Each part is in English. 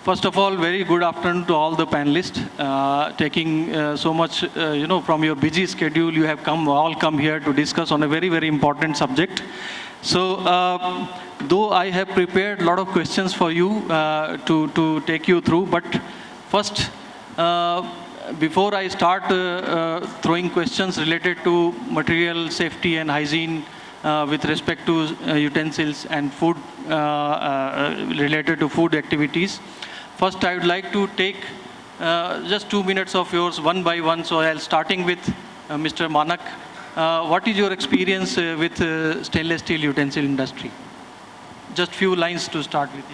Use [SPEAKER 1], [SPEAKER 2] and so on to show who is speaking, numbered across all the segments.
[SPEAKER 1] First of all, very good afternoon to all the panelists. Taking so much, from your busy schedule, you have all come here to discuss on a very, very important subject. So, though I have prepared a lot of questions for you to take you through, but first, before I start throwing questions related to material safety and hygiene with respect to utensils and food related to food activities, first I would like to take just 2 minutes of yours one by one. So I'll starting with Mr. Manak. What is your experience with stainless steel utensil industry? Just few lines to start with.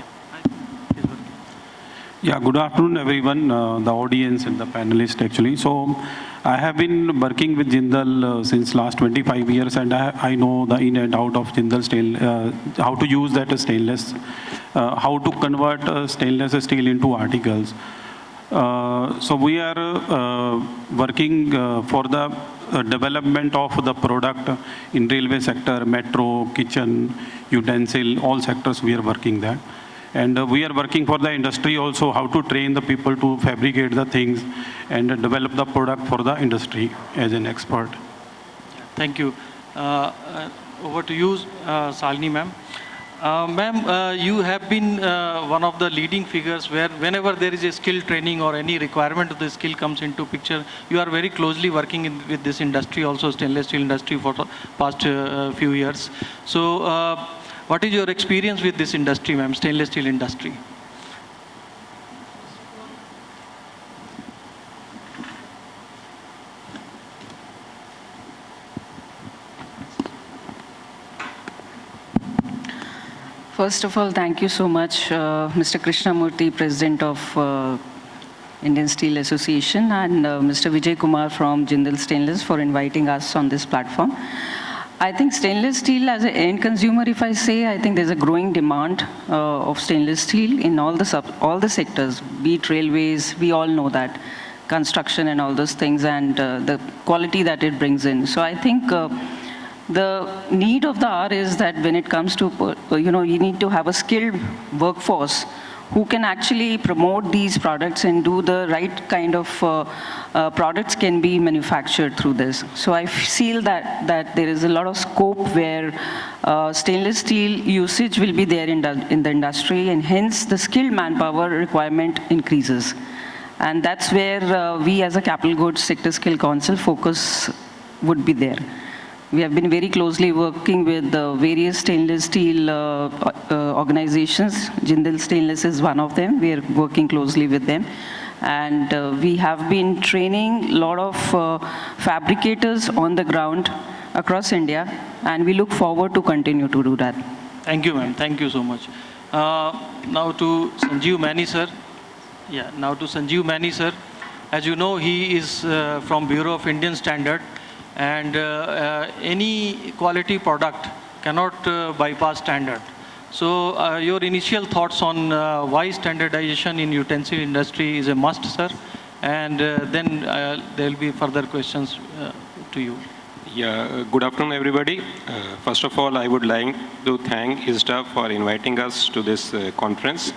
[SPEAKER 2] Yeah, good afternoon, everyone, the audience and the panelists, actually. So, I have been working with Jindal since last 25 years, and I know the in and out of Jindal steel, how to use that stainless, how to convert stainless steel into articles. So, we are working for the development of the product in railway sector, metro, kitchen, utensil, all sectors we are working that. And we are working for the industry also, how to train the people to fabricate the things and develop the product for the industry as an expert.
[SPEAKER 1] Thank you. Over to you, Shalini ma'am. Ma'am, you have been one of the leading figures where whenever there is a skill training or any requirement of the skill comes into picture, you are very closely working with this industry, also stainless steel industry for the past few years. So, what is your experience with this industry, ma'am, stainless steel industry?
[SPEAKER 3] First of all, thank you so much, Mr. Krishnamurthy, President of Indian Steel Association, and Mr. Vijay Kumar from Jindal Stainless for inviting us on this platform. I think stainless steel as an end consumer, if I say, I think there's a growing demand of stainless steel in all the sectors, be it railways, we all know that, construction and all those things, and the quality that it brings in. So I think the need of the hour is that when it comes to, you need to have a skilled workforce who can actually promote these products and do the right kind of products can be manufactured through this. So I feel that there is a lot of scope where stainless steel usage will be there in the industry, and hence the skilled manpower requirement increases. And that's where we as a Capital Goods Sector Skill Council focus would be there. We have been very closely working with various stainless steel organizations. Jindal Stainless is one of them. We are working closely with them. And we have been training a lot of fabricators on the ground across India. And we look forward to continue to do that.
[SPEAKER 1] Thank you, ma'am. Thank you so much. Now to Sanjiv Maini, sir. Yeah, now to Sanjiv Maini, sir. As you know, he is from Bureau of Indian Standard. And any quality product cannot bypass standard. So your initial thoughts on why standardization in utensil industry is a must, sir? And then there will be further questions to you.
[SPEAKER 4] Yeah, good afternoon, everybody. First of all, I would like to thank ISSDA for inviting us to this conference.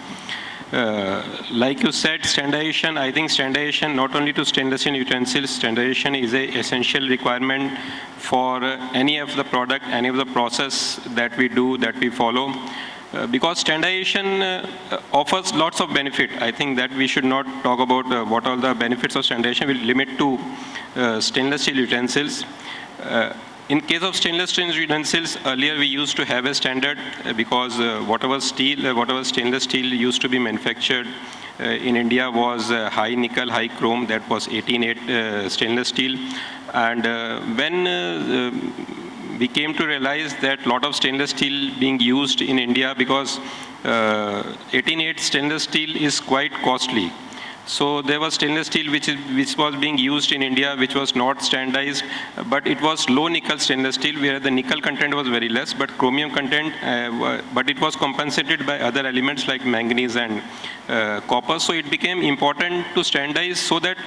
[SPEAKER 4] Like you said, standardization, I think standardization not only to stainless steel utensils, standardization is an essential requirement for any of the product, any of the process that we do, that we follow. Because standardization offers lots of benefit. I think that we should not talk about what all the benefits of standardization. We'll limit to stainless steel utensils. In case of stainless steel utensils, earlier we used to have a standard because whatever stainless steel used to be manufactured in India was high nickel, high chrome, that was 18-8 stainless steel. And when we came to realize that a lot of stainless steel being used in India because 18-8 stainless steel is quite costly. So there was stainless steel which was being used in India, which was not standardized, but it was low nickel stainless steel where the nickel content was very less, but chromium content, but it was compensated by other elements like manganese and copper. So it became important to standardize so that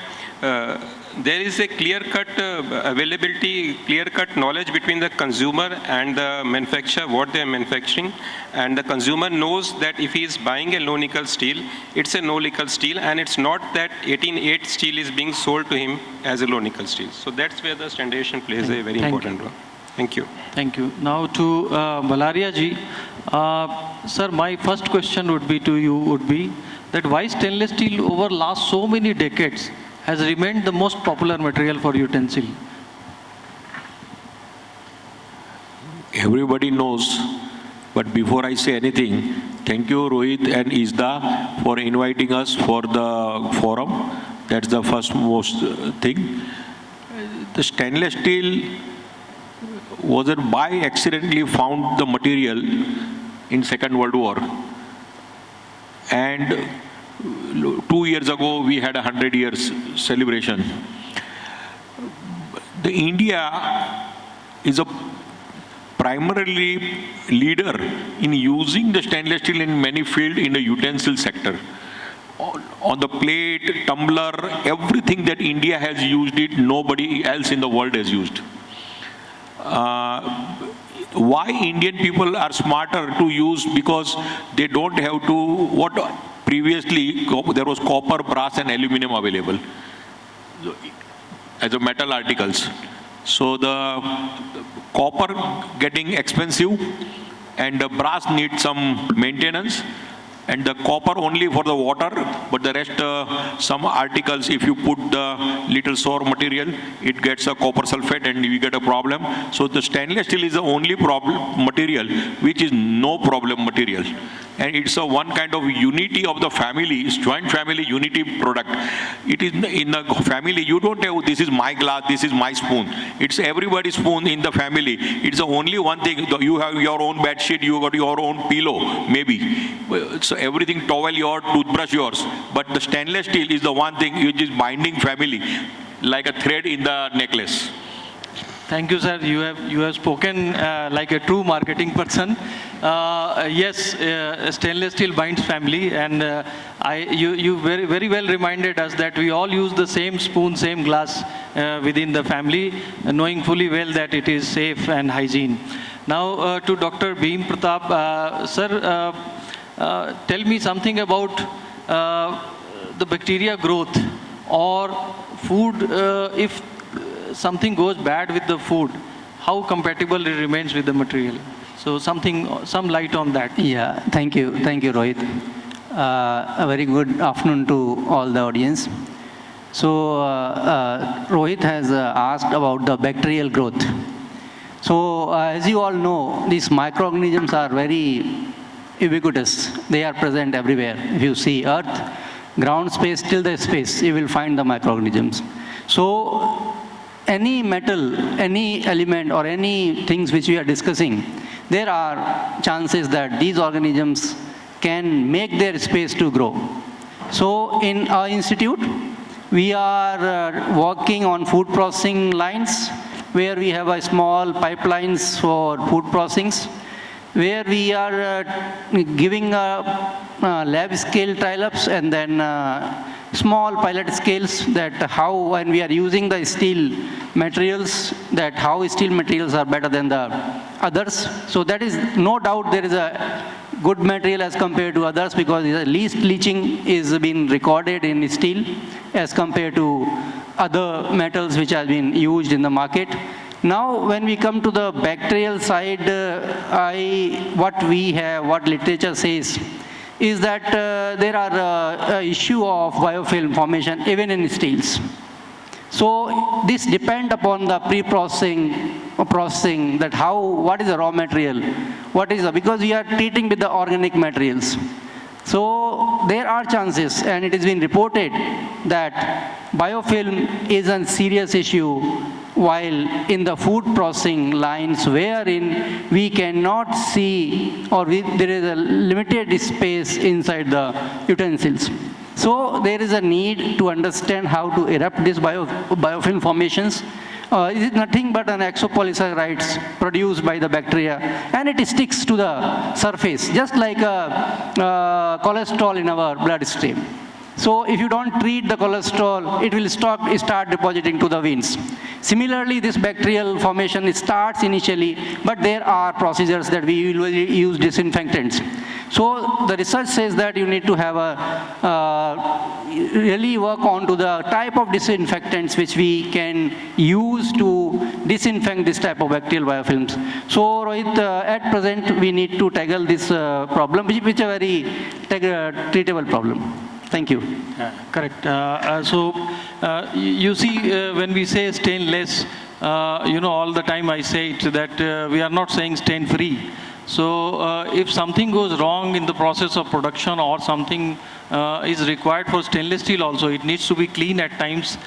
[SPEAKER 4] there is a clear-cut availability, clear-cut knowledge between the consumer and the manufacturer, what they are manufacturing. And the consumer knows that if he is buying a low-nickel steel, it's a no-nickel steel, and it's not that 18-8 steel is being sold to him as a low-nickel steel. So that's where the standardization plays a very important role. Thank you.
[SPEAKER 1] Thank you. Now to Bhalaria ji. Sir, my first question would be that why stainless steel over last so many decades has remained the most popular material for utensil?
[SPEAKER 5] Everybody knows, but before I say anything, thank you Rohit and ISSDA for inviting us for the forum. That's the first most thing. The stainless steel wasn't by accidentally found the material in Second World War. And 2 years ago, we had a 100 years celebration. The India is a primarily leader in using the stainless steel in many fields in the utensil sector. On the plate, tumbler, everything that India has used it, nobody else in the world has used. Why Indian people are smarter to use? Because they don't have to, previously there was copper, brass and aluminum available as a metal articles. So the copper getting expensive and the brass needs some maintenance, and the copper only for the water, but the rest, some articles, if you put the little sour material, it gets a copper sulfate and we get a problem. So the stainless steel is the only material which is no problem material. And it's a one kind of unity of the family, joint family unity product. It is in the family, you don't have, this is my glass, this is my spoon. It's everybody's spoon in the family. It's the only one thing, you have your own bed sheet, you got your own pillow, maybe. So everything, towel yours, toothbrush yours. But the stainless steel is the one thing which is binding family, like a thread in the necklace.
[SPEAKER 1] Thank you, sir. You have spoken like a true marketing person. Yes, stainless steel binds family, and you very well reminded us that we all use the same spoon, same glass within the family, knowing fully well that it is safe and hygiene. Now to Dr. Bhim Pratap, sir, tell me something about the bacteria growth or food. If something goes bad with the food, how compatible it remains with the material? So some light on that.
[SPEAKER 6] Yeah, thank you, Rohit. A very good afternoon to all the audience. So Rohit has asked about the bacterial growth. So as you all know, these microorganisms are very ubiquitous. They are present everywhere. If you see earth, ground space, till the space, you will find the microorganisms. So any metal, any element or any things which we are discussing, there are chances that these organisms can make their space to grow. So in our institute, we are working on food processing lines, where we have a small pipelines for food processing, where we are giving lab scale trial-ups and then small pilot scales, that how when we are using the steel materials, that how steel materials are better than the others. So that is no doubt there is a good material as compared to others, because the least leaching is being recorded in steel as compared to other metals which have been used in the market. Now, when we come to the bacterial side, what we have, what literature says, is that there are issue of biofilm formation even in steels. So this depends upon the processing, that what is the raw material, because we are treating with the organic materials. So there are chances, and it has been reported that biofilm is a serious issue while in the food processing lines, wherein we cannot see, or there is a limited space inside the utensils. So there is a need to understand how to erupt these biofilm formations. It is nothing but an exopolysaccharides produced by the bacteria, and it sticks to the surface, just like cholesterol in our bloodstream. So if you don't treat the cholesterol, it will start depositing to the veins. Similarly, this bacterial formation starts initially, but there are procedures that we usually use disinfectants. So the research says that you need to have really work on to the type of disinfectants which we can use to disinfect this type of bacterial biofilms. So Rohit, at present we need to tackle this problem, which is a very treatable problem. Thank you.
[SPEAKER 1] Correct. You see, when we say stainless, all the time I say it that we are not saying stain free. So if something goes wrong in the process of production or something is required for stainless steel also, it needs to be clean at times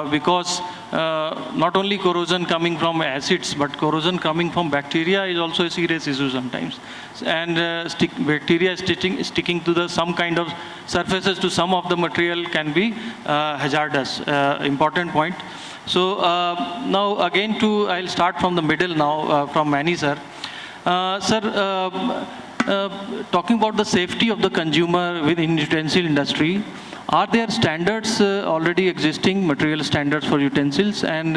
[SPEAKER 1] because not only corrosion coming from acids, but corrosion coming from bacteria is also a serious issue sometimes. And bacteria sticking to some kind of surfaces to some of the material can be hazardous. Important point. So now again I'll start from the middle now, from Maini sir. Sir, talking about the safety of the consumer within utensil industry, are there standards already existing, material standards for utensils, and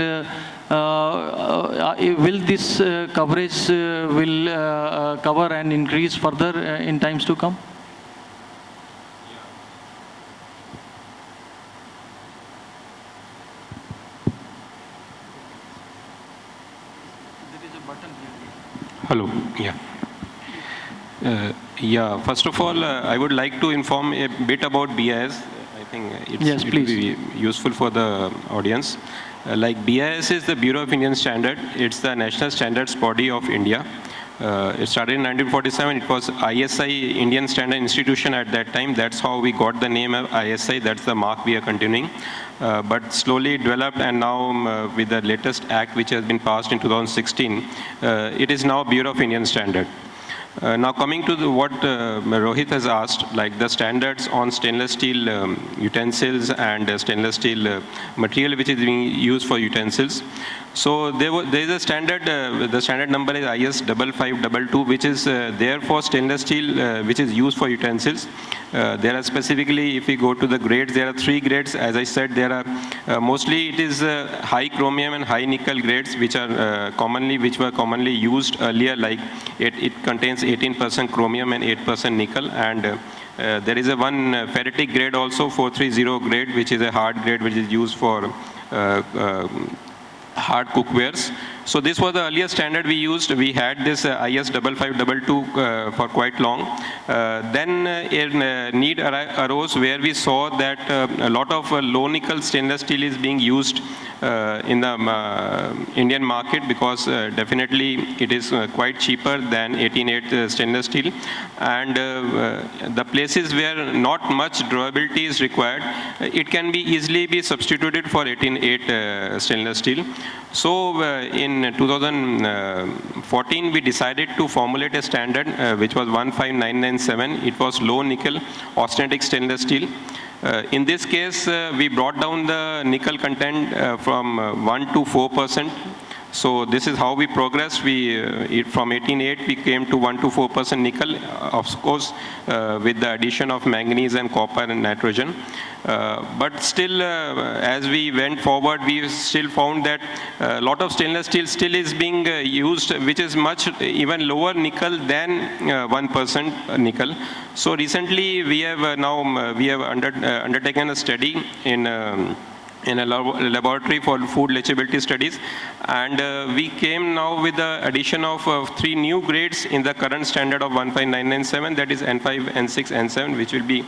[SPEAKER 1] will this coverage will cover and increase further in times to come?
[SPEAKER 4] Hello. Yeah. First of all, I would like to inform a bit about BIS. I think it will be useful for the audience. Like BIS is the Bureau of Indian Standard. It's the national standards body of India. It started in 1947. It was ISI, Indian Standard Institution at that time. That's how we got the name of ISI. That's the mark we are continuing. But slowly developed, and now with the latest act which has been passed in 2016, it is now Bureau of Indian Standard. Now coming to what Rohit has asked, like the standards on stainless steel utensils and stainless steel material which is being used for utensils. So there is a standard, the standard number is IS 5522, which is there for stainless steel which is used for utensils. There are specifically, if we go to the grades, there are 3 grades. As I said, there are mostly it is high chromium and high nickel grades which were commonly used earlier. Like it contains 18% chromium and 8% nickel, and there is a one ferritic grade also, 430 grade, which is a hard grade which is used for hard cookwares. So this was the earlier standard we used. We had this IS 5522 for quite long. Then a need arose where we saw that a lot of low nickel stainless steel is being used in the Indian market, because definitely it is quite cheaper than 18-8 stainless steel, and the places where not much durability is required, it can be easily be substituted for 18-8 stainless steel. So in 2014 we decided to formulate a standard which was 15997. It was low nickel austenitic stainless steel. In this case, we brought down the nickel content from 1 to 4%. So this is how we progressed. From 18.8 we came to 1 to 4% nickel, of course, with the addition of manganese and copper and nitrogen. But still, as we went forward, we still found that a lot of stainless steel still is being used, which is much even lower nickel than 1% nickel. So recently, we have undertaken a study in a laboratory for food leachability studies, and we came now with the addition of 3 new grades in the current standard of 15997, that is N5, N6, N7, which will be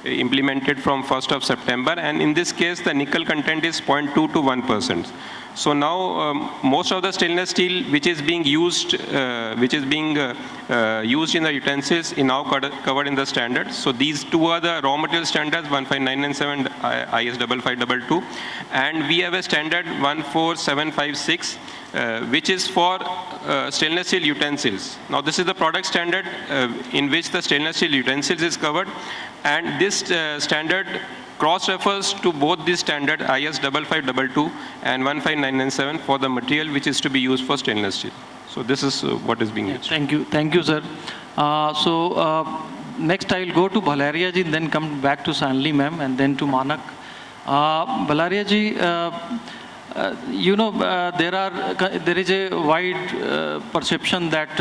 [SPEAKER 4] implemented from 1st of September, and in this case the nickel content is 0.2 to 1%. So now most of the stainless steel which is being used in the utensils is now covered in the standard. So these 2 are the raw material standards, 15997 IS 5522, and we have a standard 14756 which is for stainless steel utensils. Now this is the product standard in which the stainless steel utensils is covered, and this standard cross-refers to both this standard IS 5522 and 15997 for the material which is to be used for stainless steel. So this is what is being used.
[SPEAKER 1] Thank you, sir. next I'll go to Bhalaria ji, then come back to Shalini ma'am, and then to Manak. Bhalaria ji, there is a wide perception that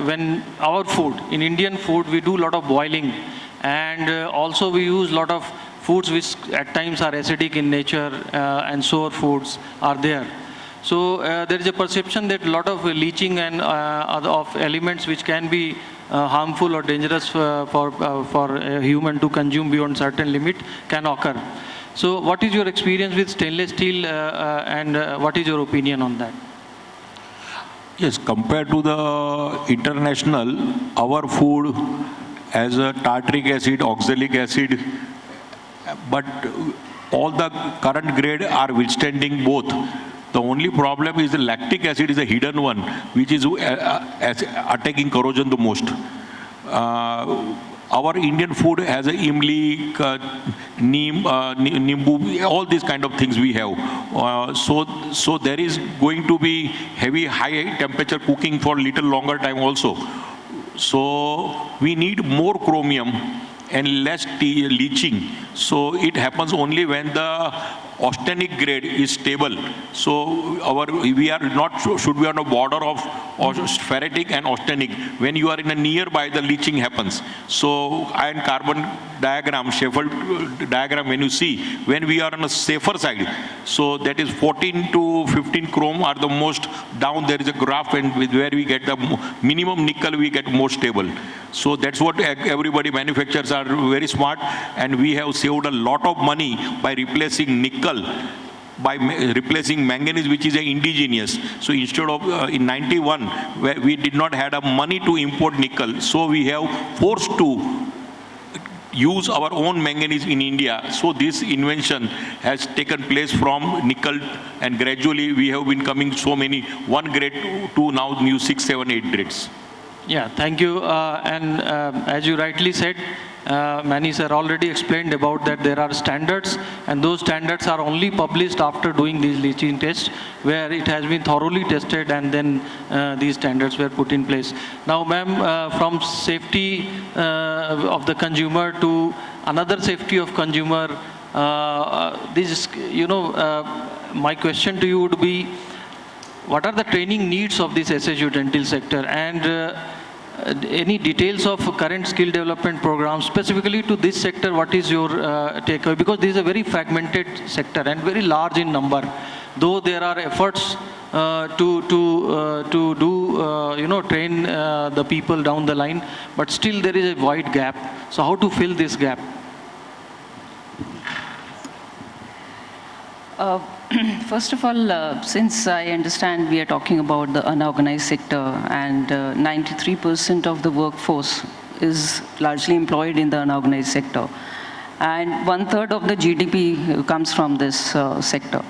[SPEAKER 1] when our food, in Indian food, we do a lot of boiling, and also we use a lot of foods which at times are acidic in nature, and sour foods are there. So there is a perception that a lot of leaching and of elements which can be harmful or dangerous for a human to consume beyond certain limit can occur. So what is your experience with stainless steel, and what is your opinion on that?
[SPEAKER 5] Yes, compared to the international, our food has a tartaric acid, oxalic acid, but all the current grade are withstanding both. The only problem is the lactic acid is a hidden one, which is attacking corrosion the most. Our Indian food has a imli, nimbu, all these kind of things we have. So there is going to be heavy, high temperature cooking for little longer time also. So we need more chromium and less leaching. So it happens only when the austenic grade is stable. So we are not should be on the border of ferritic and austenic. When you are in a nearby, the leaching happens. So iron carbon diagram, Sheffield diagram, when you see, when we are on a safer side, so that is 14 to 15 chrome are the most down. There is a graph, and where we get the minimum nickel, we get more stable. So that's what everybody, manufacturers are very smart, and we have saved a lot of money by replacing nickel, by replacing manganese, which is indigenous. So instead of in 91, where we did not have money to import nickel, so we have forced to use our own manganese in India. So this invention has taken place from nickel, and gradually we have been coming so many, one grade to now new 6, 7, 8 grades.
[SPEAKER 1] Yeah, thank you. And as you rightly said, Maini sir already explained about that there are standards, and those standards are only published after doing these leaching tests, where it has been thoroughly tested, and then these standards were put in place. Now, ma'am, from safety of the consumer to another safety of consumer, my question to you would be, what are the training needs of this SSU dental sector, and any details of current skill development programs specifically to this sector? What is your takeaway? Because this is a very fragmented sector and very large in number. Though there are efforts to train the people down the line, but still there is a wide gap. So how to fill this gap?
[SPEAKER 3] First of all, since I understand we are talking about the unorganized sector, and 93% of the workforce is largely employed in the unorganized sector, and 1/3 of the GDP comes from this sector.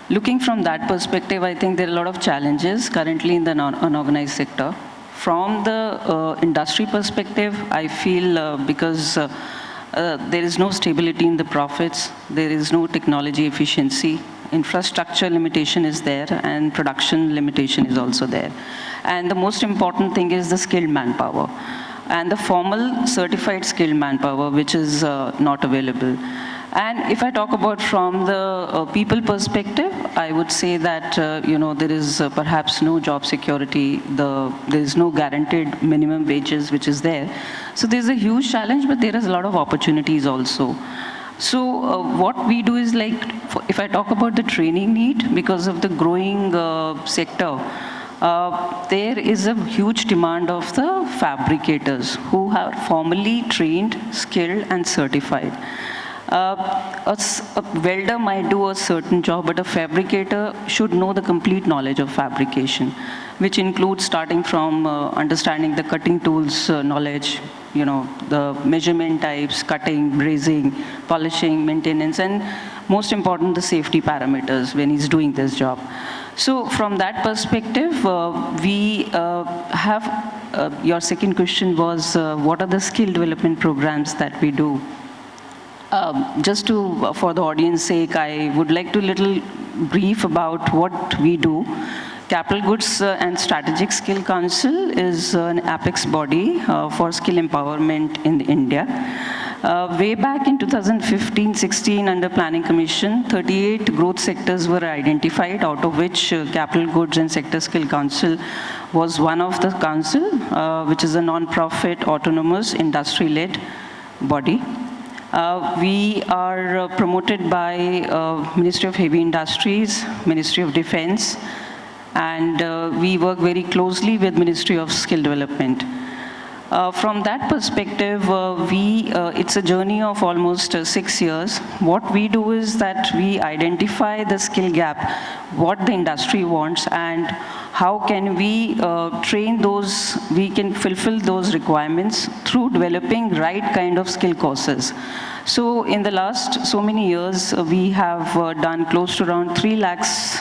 [SPEAKER 3] Looking from that perspective, I think there are a lot of challenges currently in the unorganized sector. From the industry perspective, I feel because there is no stability in the profits, there is no technology efficiency, infrastructure limitation is there, and production limitation is also there. And the most important thing is the skilled manpower, and the formal certified skilled manpower, which is not available. And if I talk about from the people perspective, I would say that, there is perhaps no job security, there is no guaranteed minimum wages which is there. So there's a huge challenge, but there is a lot of opportunities also. So what we do is, like, if I talk about the training need, because of the growing sector, there is a huge demand of the fabricators who are formally trained, skilled, and certified. A welder might do a certain job, but a fabricator should know the complete knowledge of fabrication, which includes starting from understanding the cutting tools knowledge, the measurement types, cutting, brazing, polishing, maintenance, and most important, the safety parameters when he's doing this job. So from that perspective, we have, your second question was, what are the skill development programs that we do? Just for the audience sake, I would like to little brief about what we do. Capital Goods and Strategic Skill Council is an apex body for skill empowerment in India. Way back in 2015-16 under Planning Commission, 38 growth sectors were identified, out of which Capital Goods and Sector Skill Council was one of the council, which is a non-profit, autonomous, industry-led body. We are promoted by Ministry of Heavy Industries, Ministry of Defense, and we work very closely with Ministry of Skill Development. From that perspective, it's a journey of almost 6 years. What we do is that we identify the skill gap, what the industry wants, and how can we train those, we can fulfill those requirements through developing right kind of skill courses. So in the last so many years, we have done close to around 3 lakhs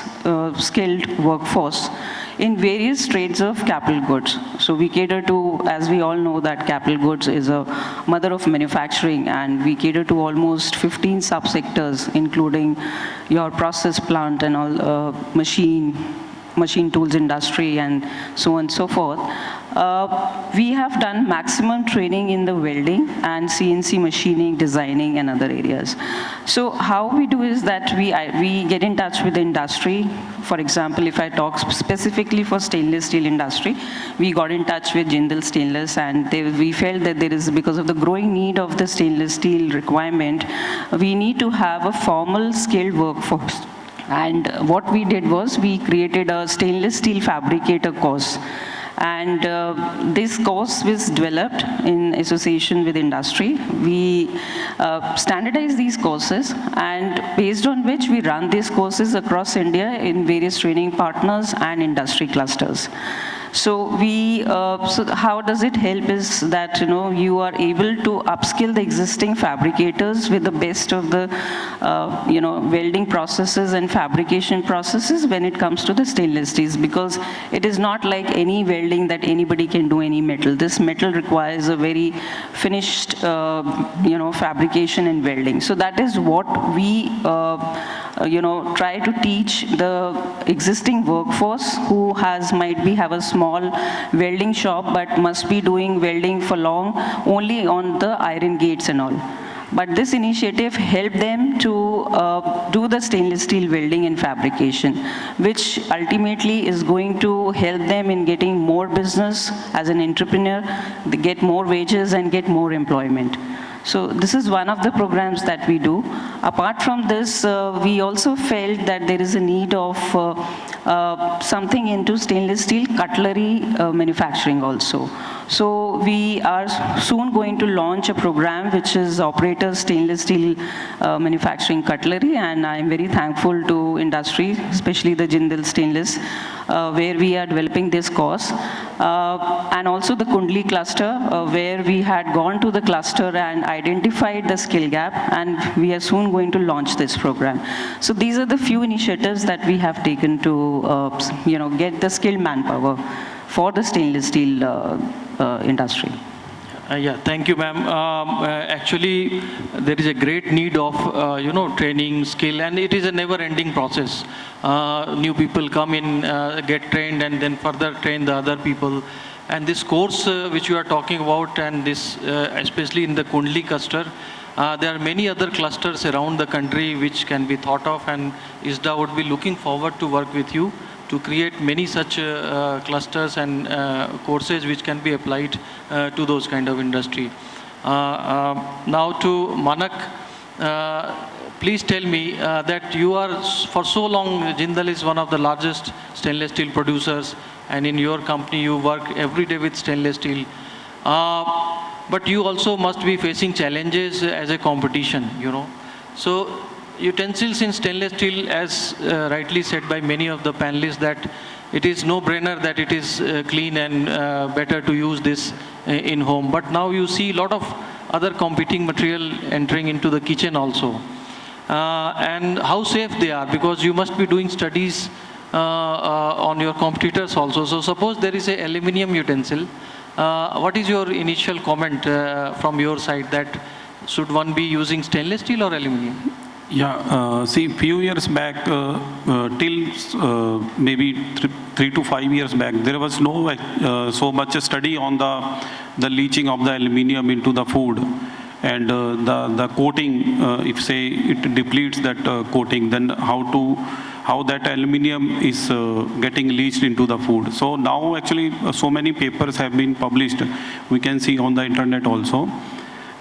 [SPEAKER 3] skilled workforce in various trades of capital goods. So we cater to, as we all know, that capital goods is a mother of manufacturing, and we cater to almost 15 subsectors, including your process plant and all, machine tools industry, and so on and so forth. We have done maximum training in the welding and CNC machining, designing, and other areas. So how we do is that we get in touch with the industry. For example, if I talk specifically for stainless steel industry, we got in touch with Jindal Stainless, and we felt that there is, because of the growing need of the stainless steel requirement, we need to have a formal skilled workforce. And what we did was we created a stainless steel fabricator course. And this course was developed in association with industry. We standardize these courses, and based on which we run these courses across India in various training partners and industry clusters. So so how does it help is that, you are able to upskill the existing fabricators with the best of the, welding processes and fabrication processes when it comes to the stainless steels, because it is not like any welding that anybody can do any metal. This metal requires a very finished, fabrication and welding. So that is what we, try to teach the existing workforce who might have a small welding shop, but must be doing welding for long only on the iron gates and all. But this initiative helped them to do the stainless steel welding and fabrication, which ultimately is going to help them in getting more business as an entrepreneur, they get more wages and get more employment. So this is one of the programs that we do. Apart from this, we also felt that there is a need of something into stainless steel cutlery manufacturing also. So we are soon going to launch a program which is Operator Stainless Steel Manufacturing Cutlery, and I am very thankful to industry, especially the Jindal Stainless, where we are developing this course. And also the Kundli cluster, where we had gone to the cluster and identified the skill gap, and we are soon going to launch this program. So these are the few initiatives that we have taken to get the skilled manpower for the stainless steel industry.
[SPEAKER 1] Yeah, thank you, ma'am. Actually, there is a great need of, training, skill, and it is a never-ending process. New people come in, get trained, and then further train the other people. And this course which you are talking about, and this, especially in the Kundli cluster, there are many other clusters around the country which can be thought of, and ISSDA would be looking forward to work with you to create many such clusters and courses which can be applied to those kind of industry. Now to Manak, please tell me that you are, for so long, Jindal is one of the largest stainless steel producers, and in your company you work every day with stainless steel. But you also must be facing challenges as a competition, So utensils in stainless steel, as rightly said by many of the panelists, that it is no-brainer that it is clean and better to use this in home. But now you see a lot of other competing material entering into the kitchen also. And how safe they are, because you must be doing studies on your competitors also. So suppose there is a aluminium utensil. What is your initial comment from your side, that should one be using stainless steel or aluminium?
[SPEAKER 2] Yeah, see, few years back, till maybe 3 to 5 years back, there was no so much study on the leaching of the aluminium into the food. And the coating, if say it depletes that coating, then how that aluminium is getting leached into the food. So now actually so many papers have been published. We can see on the internet also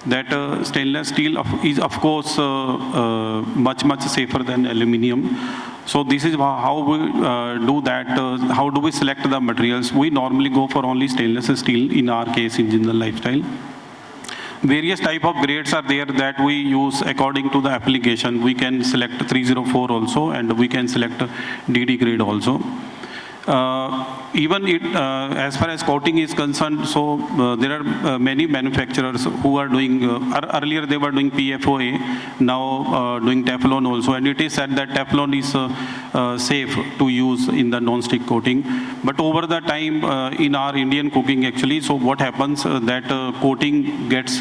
[SPEAKER 2] that stainless steel is of course much safer than aluminium. So this is how we do that. How do we select the materials? We normally go for only stainless steel in our case in Jindal Lifestyle. Various type of grades are there that we use according to the application. We can select 304 also, and we can select DD grade also. Even as far as coating is concerned, so there are many manufacturers who are doing, earlier they were doing PFOA, now doing Teflon also, and it is said that Teflon is safe to use in the non-stick coating. But over the time in our Indian cooking actually, so what happens that coating gets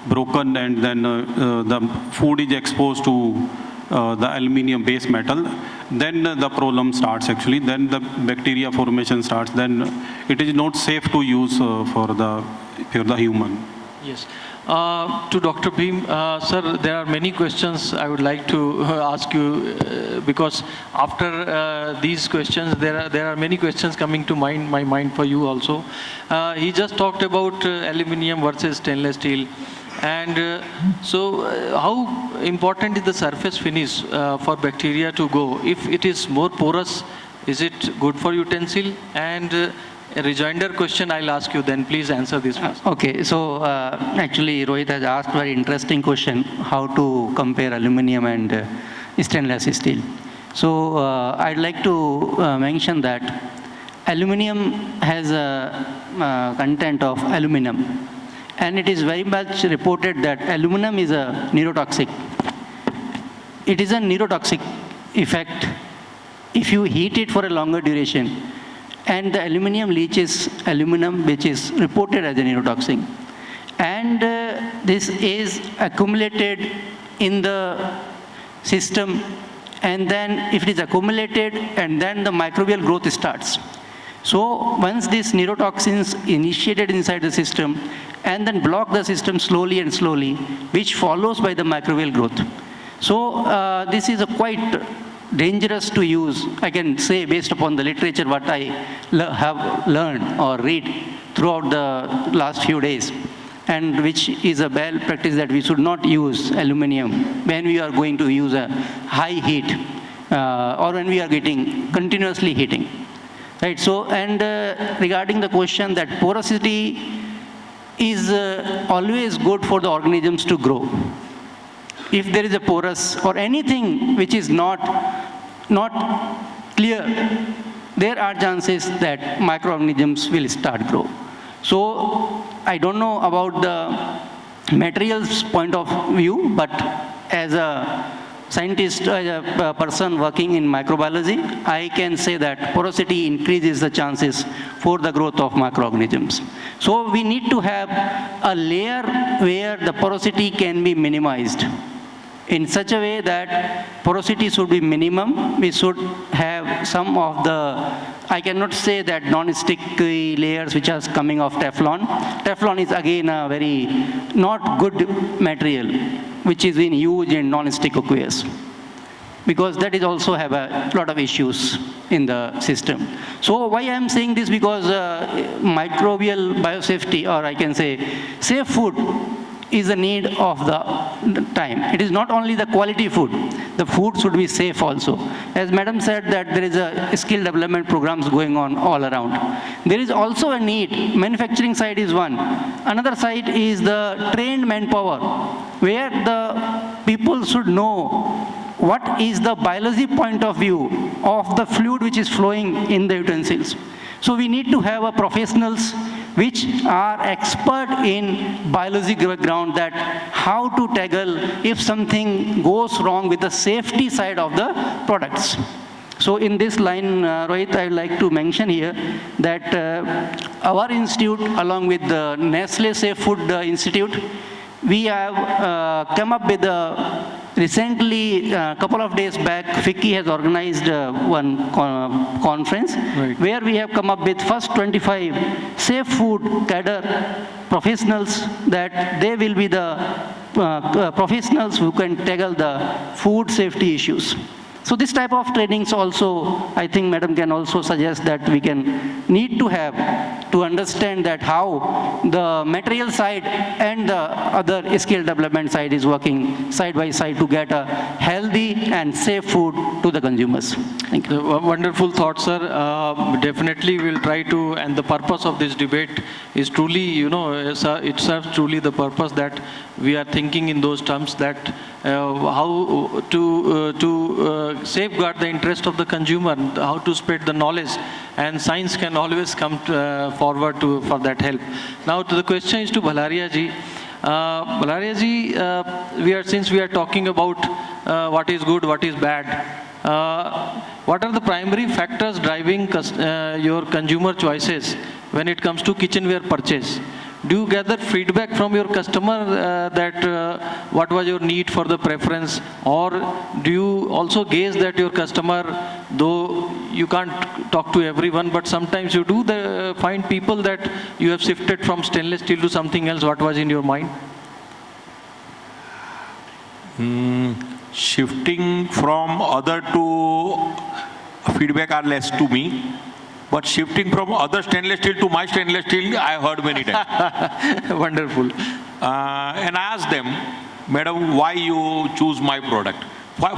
[SPEAKER 2] broken, and then the food is exposed to the aluminium base metal, then the problem starts actually, then the bacteria formation starts, then it is not safe to use for the human.
[SPEAKER 1] Yes. To Dr. Bhim, sir, there are many questions I would like to ask you because after these questions, there are many questions coming to my mind for you also. He just talked about aluminium versus stainless steel. And so how important is the surface finish for bacteria to go? If it is more porous, is it good for utensil? And a rejoinder question I'll ask you, then please answer this first.
[SPEAKER 6] Okay, so actually Rohit has asked a very interesting question, how to compare aluminum and stainless steel. So I'd like to mention that aluminum has a content of aluminum. And it is very much reported that aluminum is a neurotoxic. It is a neurotoxic effect if you heat it for a longer duration. And the aluminum leaches aluminum, which is reported as a neurotoxin. And this is accumulated in the system. And then if it is accumulated, and then the microbial growth starts. So once these neurotoxins initiated inside the system, and then block the system slowly and slowly, which follows by the microbial growth. So this is a quite dangerous to use, I can say, based upon the literature what I have learned or read throughout the last few days, and which is a bad practice that we should not use aluminum when we are going to use a high heat or when we are getting continuously heating. Right, so, and regarding the question that porosity is always good for the organisms to grow. If there is a porous or anything which is not clear, there are chances that microorganisms will start grow. So I don't know about the materials point of view, but as a scientist, a person working in microbiology, I can say that porosity increases the chances for the growth of microorganisms. So we need to have a layer where the porosity can be minimized in such a way that porosity should be minimum. We should have some of the, I cannot say that non-sticky layers which are coming off Teflon. Teflon is again a very not good material which is being used in non-stick cookwares, because that is also have a lot of issues in the system. So why I am saying this, because microbial biosafety, or I can say safe food, is a need of the time. It is not only the quality food, the food should be safe also. As Madam said that there is a skill development programs going on all around. There is also a need, manufacturing side is one. Another side is the trained manpower, where the people should know what is the biology point of view of the fluid which is flowing in the utensils. So we need to have a professionals which are expert in biology background, that how to tackle if something goes wrong with the safety side of the products. So in this line, Rohit, I would like to mention here that our institute, along with the Nestle Safe Food Institute, we have come up with a recently, a couple of days back, FICCI has organized one conference where we have come up with first 25 safe food cadre professionals, that they will be the professionals who can tackle the food safety issues. So this type of trainings also, I think Madam can also suggest that we can need to have to understand that how the material side and the other skill development side is working side by side to get a healthy and safe food to the consumers. Thank you.
[SPEAKER 1] Wonderful thoughts, sir. Definitely we'll try to, and the purpose of this debate is truly, it serves truly the purpose that we are thinking in those terms, that how to safeguard the interest of the consumer, how to spread the knowledge, and science can always come forward for that help. Now to the question is to Bhalaria ji. Bhalaria ji, since we are talking about what is good, what is bad, what are the primary factors driving your consumer choices when it comes to kitchenware purchase? Do you gather feedback from your customer that what was your need for the preference, or do you also gauge that your customer, though you can't talk to everyone, but sometimes you do find people that you have shifted from stainless steel to something else? What was in your mind?
[SPEAKER 5] Shifting from other to feedback are less to me. But shifting from other stainless steel to my stainless steel, I heard many times.
[SPEAKER 1] Wonderful.
[SPEAKER 5] And I asked them, Madam, why you choose my product?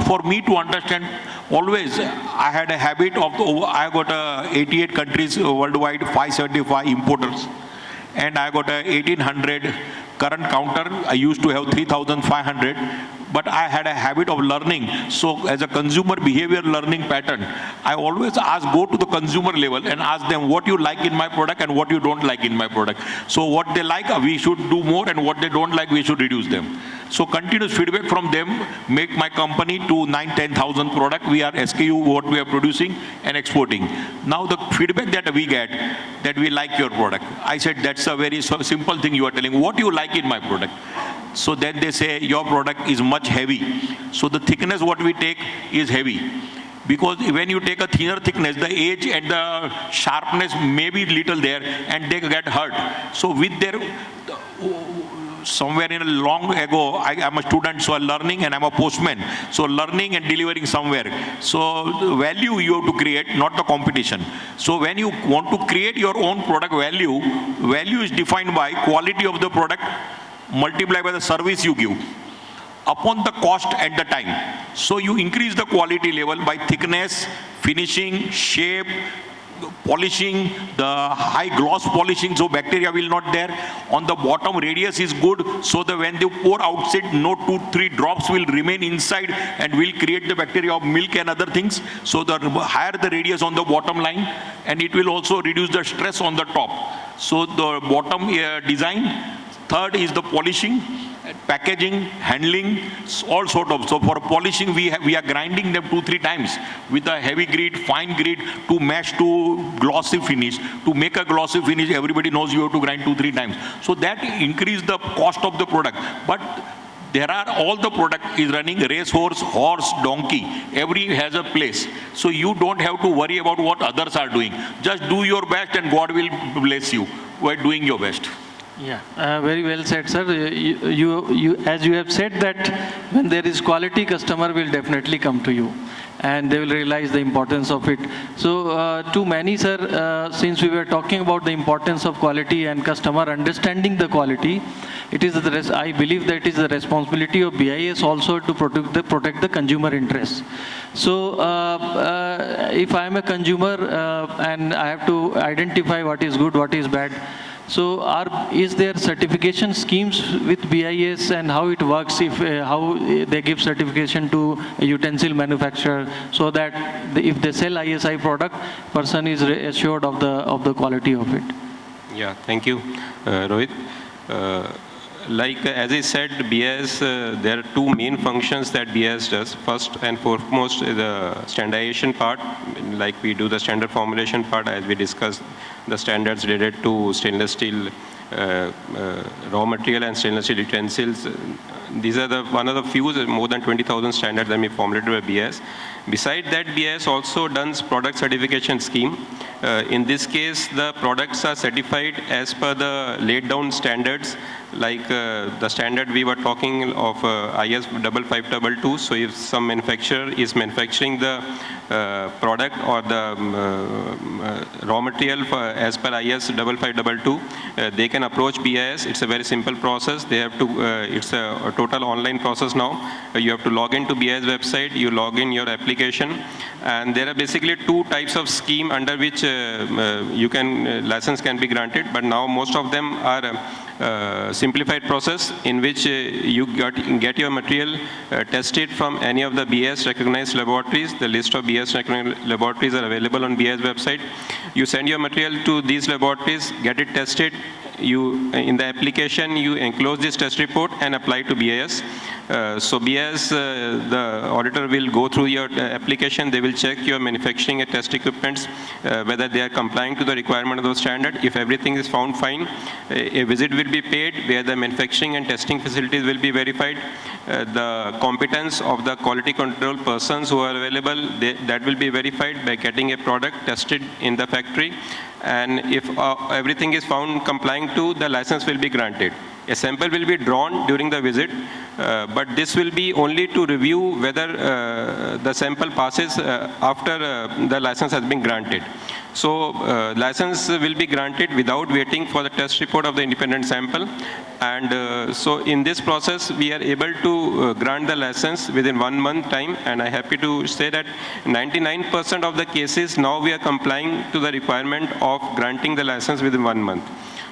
[SPEAKER 5] For me to understand, always I had a habit of, I got 88 countries worldwide, 575 importers. And I got 1800 current counter. I used to have 3500. But I had a habit of learning. So as a consumer behavior learning pattern, I always go to the consumer level and ask them what you like in my product and what you don't like in my product. So what they like, we should do more, and what they don't like, we should reduce them. So continuous feedback from them make my company to 9,000-10,000 product. We are SKU, what we are producing and exporting. Now the feedback that we get, that we like your product. I said, that's a very simple thing you are telling. What you like in my product? So then they say, your product is much heavy. So the thickness what we take is heavy. Because when you take a thinner thickness, the edge and the sharpness may be little there and they get hurt. So with their, somewhere in a long ago, I'm a student, so I'm learning, and I'm a postman. So learning and delivering somewhere. So value you have to create, not the competition. So when you want to create your own product value, value is defined by quality of the product, multiplied by the service you give upon the cost and the time. So you increase the quality level by thickness, finishing, shape, polishing, the high gloss polishing, so bacteria will not there. On the bottom, radius is good, so that when they pour outside, no 2-3 drops will remain inside and will create the bacteria of milk and other things. So the higher the radius on the bottom line, and it will also reduce the stress on the top. So the bottom design. Third is the polishing, packaging, handling, all sort of. So for polishing, we are grinding them 2-3 times with a heavy grit, fine grit, to mash to glossy finish. To make a glossy finish, everybody knows you have to grind 2-3 times. So that increase the cost of the product. But there are all the product is running racehorse, horse, donkey. Every has a place. So you don't have to worry about what others are doing. Just do your best and God will bless you by doing your best.
[SPEAKER 1] Yeah, very well said, sir. As you have said that when there is quality, customer will definitely come to you, and they will realize the importance of it. So to Maini, sir, since we were talking about the importance of quality and customer understanding the quality, it is I believe that it is the responsibility of BIS also to protect the consumer interests. So if I am a consumer and I have to identify what is good, what is bad, so is there certification schemes with BIS, and how it works, if how they give certification to a utensil manufacturer, so that if they sell ISI product, person is assured of the quality of it?
[SPEAKER 4] Yeah, thank you, Rohit. Like as I said, BIS, there are two main functions that BIS does. First and foremost, the standardization part, like we do the standard formulation part, as we discussed the standards related to stainless steel raw material and stainless steel utensils. These are one of the few, more than 20,000 standards that we formulated by BIS. Beside that, BIS also does product certification scheme. In this case, the products are certified as per the laid down standards, like the standard we were talking of IS 5522. So if some manufacturer is manufacturing the product or the raw material as per IS 5522, they can approach BIS. It's a very simple process. They have to, it's a total online process now. You have to log into BIS website, you log in your application, and there are basically two types of scheme under which you can, license can be granted, but now most of them are simplified process in which you get your material tested from any of the BIS recognized laboratories. The list of BIS recognized laboratories are available on BIS website. You send your material to these laboratories, get it tested. You, in the application, you enclose this test report and apply to BIS. So BIS, the auditor will go through your application. They will check your manufacturing and test equipments, whether they are complying to the requirement of the standard. If everything is found fine, a visit will be paid where the manufacturing and testing facilities will be verified. The competence of the quality control persons who are available, that will be verified by getting a product tested in the factory. And if everything is found complying to, the license will be granted. A sample will be drawn during the visit, but this will be only to review whether the sample passes after the license has been granted. So license will be granted without waiting for the test report of the independent sample. And so in this process, we are able to grant the license within 1 month time. And I'm happy to say that 99% of the cases now we are complying to the requirement of granting the license within 1 month.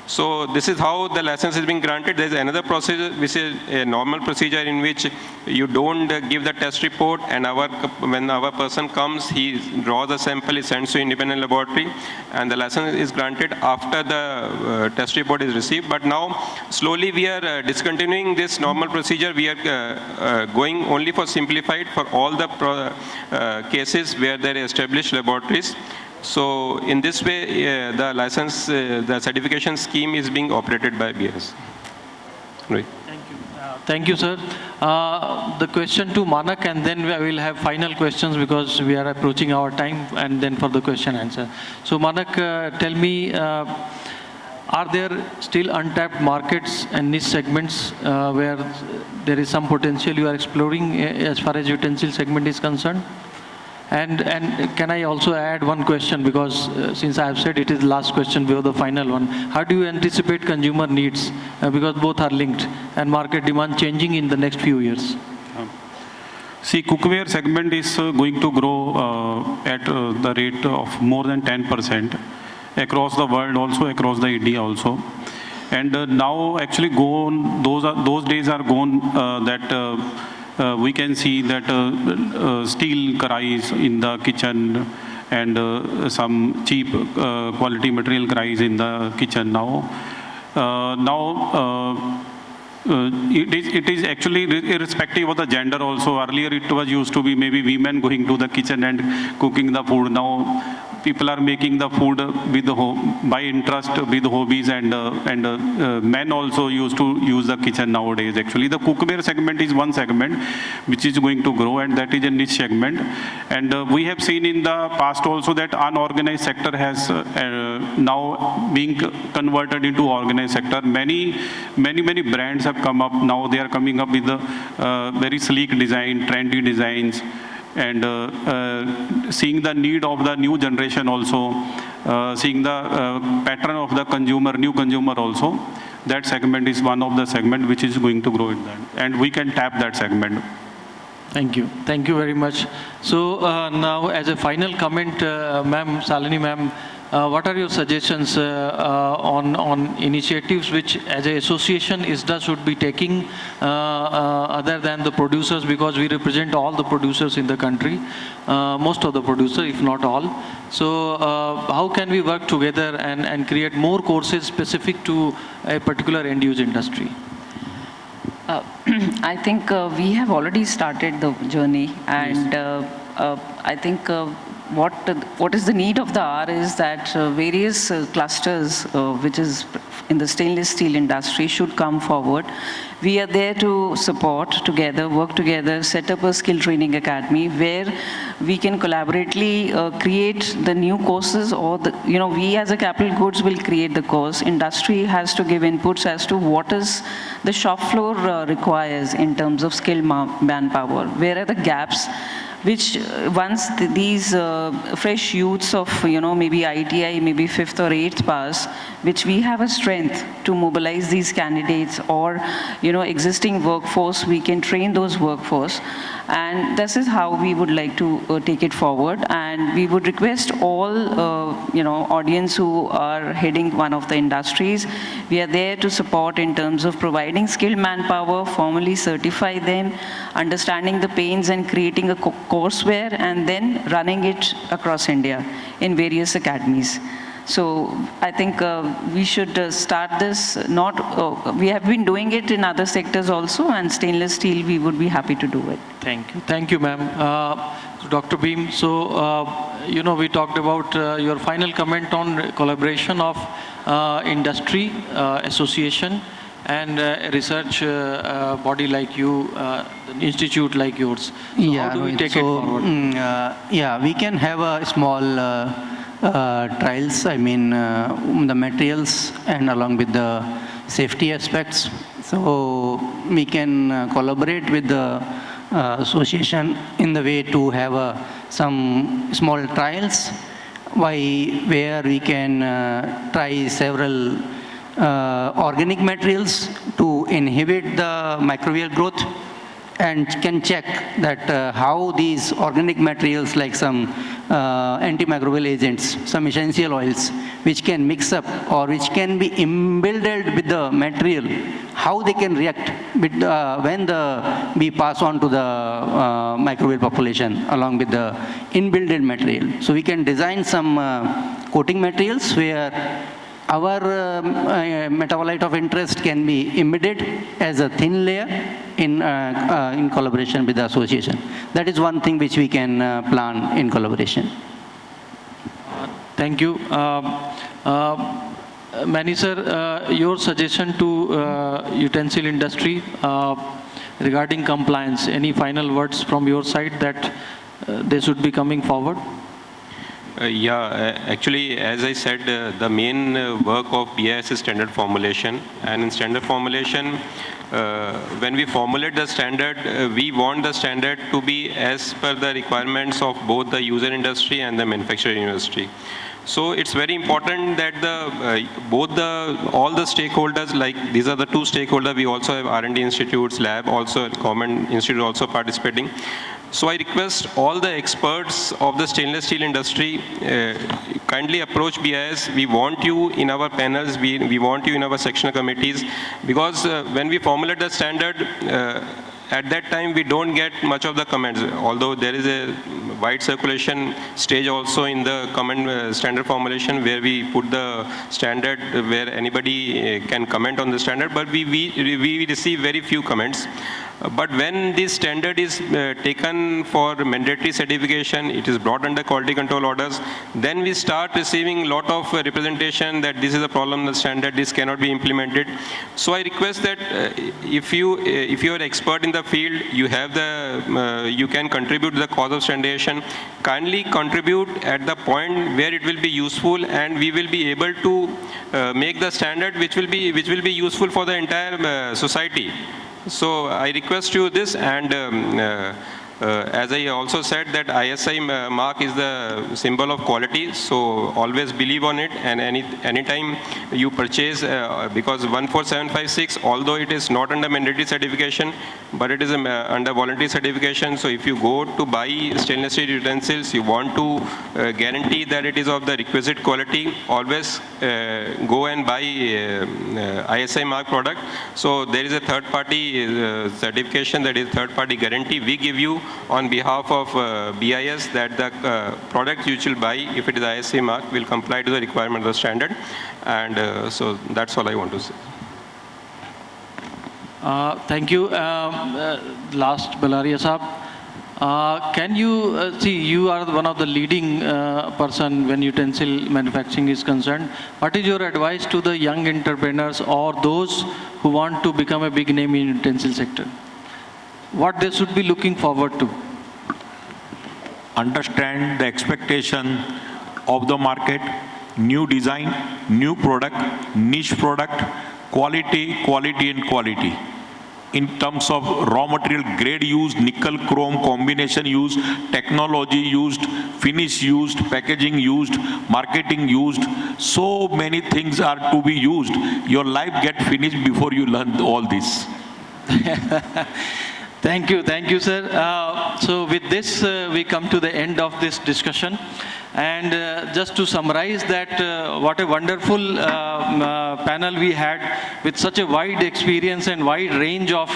[SPEAKER 4] So this is how the license is being granted. There is another procedure, which is a normal procedure in which you don't give the test report, and when our person comes, he draws a sample, he sends to independent laboratory, and the license is granted after the test report is received. But now, slowly we are discontinuing this normal procedure. We are going only for simplified for all the cases where there are established laboratories. So in this way, the license, the certification scheme is being operated by BIS. Right.
[SPEAKER 1] Thank you. Thank you, sir. The question to Manak, and then we will have final questions because we are approaching our time, and then for the question answer. So Manak, tell me, are there still untapped markets and niche segments where there is some potential you are exploring as far as utensil segment is concerned? And can I also add one question, because since I have said it is the last question before the final one. How do you anticipate consumer needs, because both are linked, and market demand changing in the next few years?
[SPEAKER 2] See, cookware segment is going to grow at the rate of more than 10% across the world, also across the India also. And now actually those days are gone that we can see that steel karais in the kitchen and some cheap quality material karais in the kitchen now. It is actually irrespective of the gender also. Earlier it was used to be maybe women going to the kitchen and cooking the food. Now people are making the food with by interest, with hobbies, and men also used to use the kitchen nowadays. Actually, the cookware segment is one segment which is going to grow, and that is a niche segment. And we have seen in the past also that unorganized sector has now being converted into organized sector. Many brands have come up now. They are coming up with the very sleek design, trendy designs, and seeing the need of the new generation also, seeing the pattern of the consumer, new consumer also. That segment is one of the segment which is going to grow in that, and we can tap that segment.
[SPEAKER 1] Thank you. Thank you very much. So now, as a final comment, ma'am, Shalini ma'am, what are your suggestions on initiatives which, as an association, ISSDA should be taking other than the producers, because we represent all the producers in the country, most of the producers, if not all. So how can we work together and create more courses specific to a particular end-use industry?
[SPEAKER 3] I think we have already started the journey, and I think what is the need of the hour is that various clusters, which is in the stainless steel industry, should come forward. We are there to support together, work together, set up a skill training academy where we can collaboratively create the new courses, or we as a capital goods will create the course. Industry has to give inputs as to what is the shop floor requires in terms of skilled manpower. Where are the gaps? Which once these fresh youths of, maybe ITI, maybe 5th or 8th pass, which we have a strength to mobilize these candidates, or, existing workforce, we can train those workforce. And this is how we would like to take it forward. And we would request all, audience who are heading one of the industries, we are there to support in terms of providing skilled manpower, formally certify them, understanding the pains and creating a courseware, and then running it across India in various academies. So I think we should start this, we have been doing it in other sectors also, and stainless steel, we would be happy to do it.
[SPEAKER 1] Thank you. Thank you, ma'am. Dr. Bhim, so, we talked about your final comment on collaboration of industry association and a research body like you, an institute like yours. So how do we take it forward?
[SPEAKER 6] We can have a small trials, the materials and along with the safety aspects. So we can collaborate with the association in the way to have some small trials where we can try several organic materials to inhibit the microbial growth, and can check that how these organic materials like some antimicrobial agents, some essential oils, which can mix up or which can be embedded with the material, how they can react with, when we pass on to the microbial population along with the inbuilt material. So we can design some coating materials where our metabolite of interest can be embedded as a thin layer in collaboration with the association. That is one thing which we can plan in collaboration.
[SPEAKER 1] Thank you. Maini sir, your suggestion to utensil industry regarding compliance, any final words from your side that they should be coming forward?
[SPEAKER 4] Actually, as I said, the main work of BIS is standard formulation. And in standard formulation, when we formulate the standard, we want the standard to be as per the requirements of both the user industry and the manufacturing industry. So it's very important that all the stakeholders, like these are the two stakeholders, we also have R&D institutes, lab also, government institute also participating. So I request all the experts of the stainless steel industry, kindly approach BIS. We want you in our panels, we want you in our sectional committees, because when we formulate the standard, at that time we don't get much of the comments, although there is a wide circulation stage also in the comment standard formulation where we put the standard where anybody can comment on the standard, but we receive very few comments. But when this standard is taken for mandatory certification, it is brought under quality control orders, then we start receiving a lot of representation that this is a problem, the standard, this cannot be implemented. So I request that if you are expert in the field, you have you can contribute to the cause of standardization, kindly contribute at the point where it will be useful, and we will be able to make the standard which will be useful for the entire society. So I request you this, and as I also said that ISMR is the symbol of quality, so always believe on it, and anytime you purchase, because 14756, although it is not under mandatory certification, but it is under voluntary certification, so if you go to buy stainless steel utensils, you want to guarantee that it is of the requisite quality, always go and buy ISMR product. So there is a third party certification, that is third party guarantee we give you on behalf of BIS, that the product you will buy, if it is ISMR, will comply to the requirement of the standard. And so that's all I want to say.
[SPEAKER 1] Thank you. Last, Bhalaria Saab. Can you see, you are one of the leading person when utensil manufacturing is concerned. What is your advice to the young entrepreneurs or those who want to become a big name in utensil sector? What they should be looking forward to?
[SPEAKER 5] Understand the expectation of the market, new design, new product, niche product, quality, quality and quality. In terms of raw material grade used, nickel chrome combination used, technology used, finish used, packaging used, marketing used, so many things are to be used. Your life get finished before you learn all this.
[SPEAKER 1] Thank you, sir. So with this, we come to the end of this discussion. And just to summarize that, what a wonderful panel we had with such a wide experience and wide range of,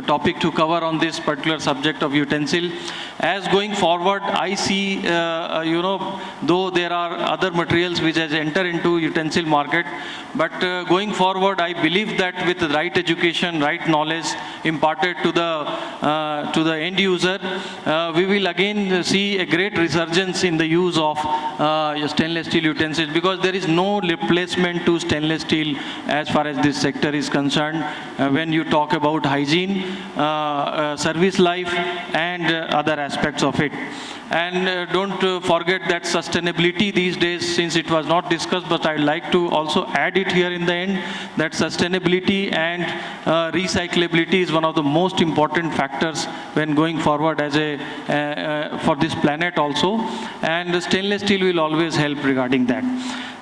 [SPEAKER 1] topic to cover on this particular subject of utensil. As going forward, I see, though there are other materials which has entered into utensil market, but going forward, I believe that with the right education, right knowledge imparted to the end user, we will again see a great resurgence in the use of stainless steel utensils, because there is no replacement to stainless steel as far as this sector is concerned. When you talk about hygiene, service life, and other aspects of it. And don't forget that sustainability these days, since it was not discussed, but I'd like to also add it here in the end, that sustainability and recyclability is one of the most important factors when going forward as for this planet also. And stainless steel will always help regarding that.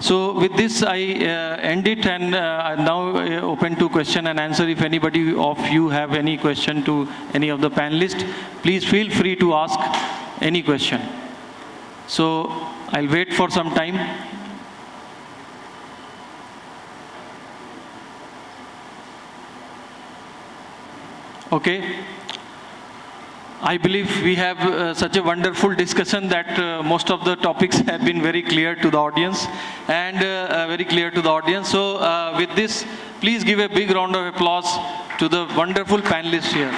[SPEAKER 1] So with this, I end it, and I'm now open to question and answer. If anybody of you have any question to any of the panelists, please feel free to ask any question. So I'll wait for some time. Okay. I believe we have such a wonderful discussion that most of the topics have been very clear to the audience So with this, please give a big round of applause to the wonderful panelists here.